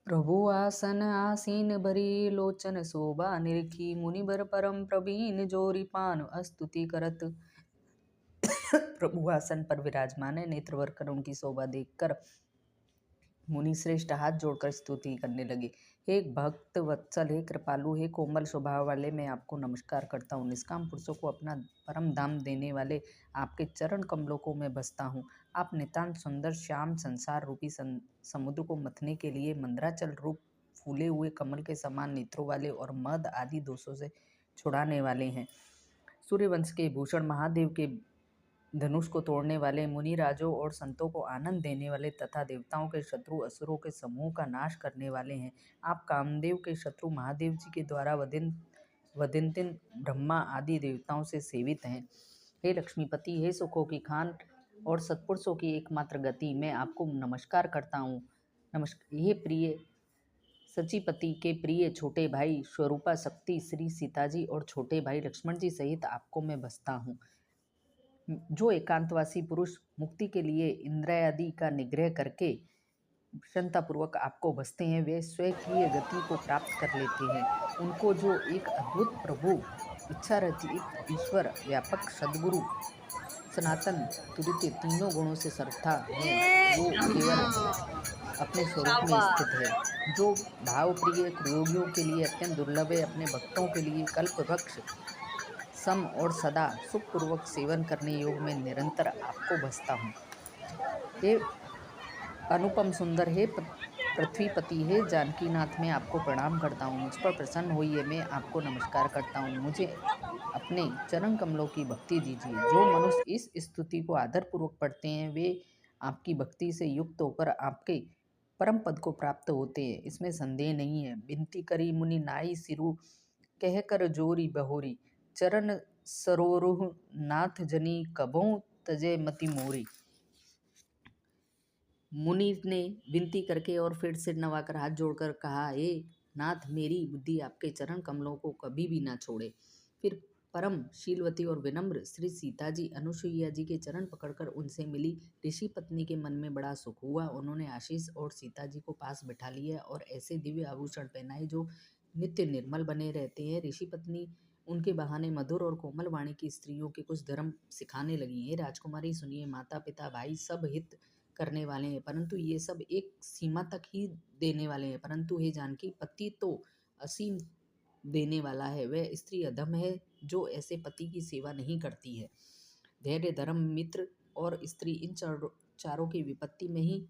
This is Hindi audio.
प्रभु आसन आसीन भरी लोचन शोभा निरखी मुनिबर परम प्रवीण जोरी पान स्तुति करत। प्रभु आसन पर विराजमान है। नेत्रवर कर उनकी शोभा देखकर मुनि श्रेष्ठ हाथ जोड़कर स्तुति करने लगे। हे भक्त वत्सल, हे कृपालु, हे कोमल स्वभाव वाले, मैं आपको नमस्कार करता हूँ। निष्काम पुरुषों को अपना परम धाम देने वाले आपके चरण कमलों को मैं बसता हूँ। आप नितांत सुंदर श्याम संसार रूपी समुद्र को मथने के लिए मंदराचल रूप फूले हुए कमल के समान नेत्रों वाले और मद आदि दोषों से छुड़ाने वाले हैं। सूर्यवंश के भूषण, महादेव के धनुष को तोड़ने वाले, मुनि राजों और संतों को आनंद देने वाले तथा देवताओं के शत्रु असुरों के समूह का नाश करने वाले हैं। आप कामदेव के शत्रु महादेव जी के द्वारा वदिंतिन ब्रह्मा आदि देवताओं से सेवित हैं। हे लक्ष्मीपति, हे सुखों की खान और सत्पुरुषों की एकमात्र गति, मैं आपको नमस्कार करता हूँ। हे प्रिय सचीपति के प्रिय छोटे भाई स्वरूपा शक्ति श्री सीता जी और छोटे भाई लक्ष्मण जी सहित आपको मैं बसता हूँ। जो एकांतवासी पुरुष मुक्ति के लिए इंद्रियादि का निग्रह करके क्षमतापूर्वक आपको बसते हैं, वे स्वकीय गति को प्राप्त कर लेते हैं। उनको जो एक अद्भुत प्रभु, इच्छा रहित ईश्वर, व्यापक सद्गुरु, सनातन तुरीय तीनों गुणों से सर्वथा है, वो केवल अपने स्वरूप में स्थित है, जो भाव प्रिय योगियों के लिए अत्यंत दुर्लभ है, अपने भक्तों के लिए कल्पवृक्ष सम और सदा सुखपूर्वक सेवन करने योग में निरंतर आपको बसता हूँ। हे अनुपम सुंदर, हे पृथ्वीपति, हे जानकीनाथ, मैं आपको प्रणाम करता हूँ। मुझ पर प्रसन्न होइए, मैं आपको नमस्कार करता हूँ। मुझे अपने चरण कमलों की भक्ति दीजिए। जो मनुष्य इस स्तुति को आदरपूर्वक पढ़ते हैं, वे आपकी भक्ति से युक्त होकर आपके परम पद को प्राप्त होते हैं, इसमें संदेह नहीं है। विनती करी मुनि नाई सिरु, कह कर जोरी बहोरी, चरण सरोरुह नाथ जनी, कभों तजे मति मोरी। मुनि ने विनती करके और फिर सिर नवाकर हाथ जोड़कर कहा, हे नाथ, मेरी बुद्धि आपके चरण कमलों को कभी भी ना छोड़े। फिर परम शीलवती और विनम्र श्री सीता जी अनुसुईया जी के चरण पकड़कर उनसे मिली। ऋषि पत्नी के मन में बड़ा सुख हुआ। उन्होंने आशीष और सीता जी को पास बिठा लिया और ऐसे दिव्य आभूषण पहनाए जो नित्य निर्मल बने रहते हैं। ऋषि पत्नी उनके बहाने मधुर और कोमल वाणी की स्त्रियों के कुछ धर्म सिखाने लगी। हे राजकुमारी सुनिए, माता पिता भाई सब हित करने वाले हैं, परंतु ये सब एक सीमा तक ही देने वाले हैं। परंतु हे जानकी, पति तो असीम देने वाला है। वह स्त्री अधम है जो ऐसे पति की सेवा नहीं करती है। धैर्य, धर्म, मित्र और स्त्री, इन चारों की विपत्ति में ही